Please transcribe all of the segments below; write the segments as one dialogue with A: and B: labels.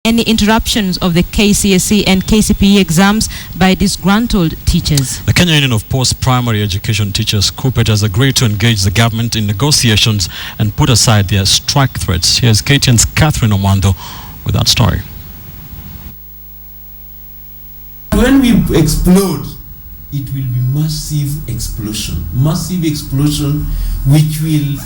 A: any interruptions of the KCSE and KCPE exams by disgruntled teachers.
B: The Kenya Union of Post-Primary Education Teachers, Kuppet, has agreed to engage the government in negotiations and put aside their strike threats. Here's KTN's Kathryn Omwandho with that story.
C: When we explode, it will be massive explosion which will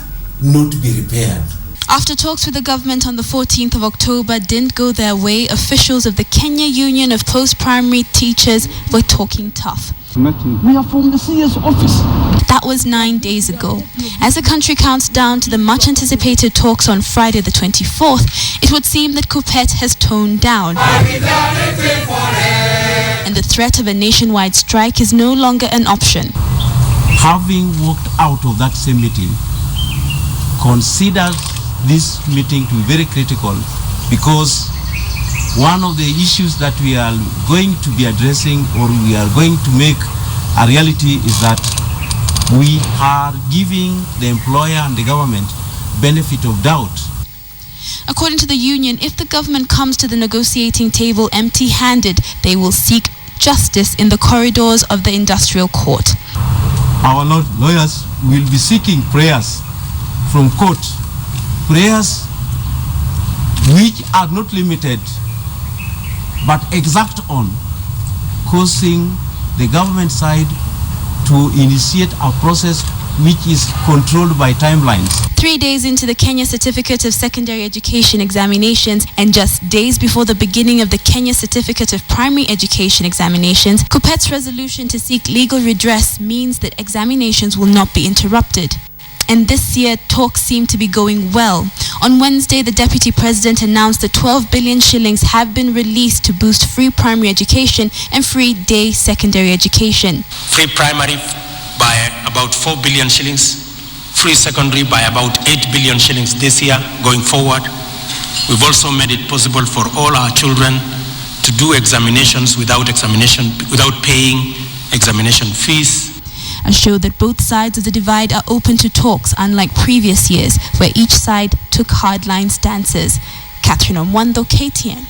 C: not be repaired.
D: After talks with the government on the 14th of October didn't go their way, officials of the Kenya Union of Post-Primary Teachers were talking tough.
E: We are from the CS office.
D: That was 9 days ago. As the country counts down to the much-anticipated talks on Friday the 24th, it would seem that Kuppet has toned down. And the threat of a nationwide strike is no longer an option.
C: Having walked out of that same meeting, considers this meeting to be very critical, because one of the issues that we are going to be addressing, or we are going to make a reality, is that we are giving the employer and the government benefit of doubt.
D: According to the union, if the government comes to the negotiating table empty-handed, they will seek justice in the corridors of the industrial court.
C: Our lawyers will be seeking prayers from court, prayers which are not limited but exact on causing the government side to initiate a process which is controlled by timelines.
D: 3 days into the Kenya Certificate of Secondary Education examinations and just days before the beginning of the Kenya Certificate of Primary Education examinations, Kuppet's resolution to seek legal redress means that examinations will not be interrupted. And this year, talks seem to be going well. On Wednesday, the Deputy President announced that 12 billion shillings have been released to boost free primary education and free day secondary education.
F: Free primary by about 4 billion shillings, free secondary by about 8 billion shillings this year going forward. We've also made it possible for all our children to do examinations without paying examination fees.
D: A show that both sides of the divide are open to talks, unlike previous years, where each side took hardline stances. Kathryn Omwandho, KTN.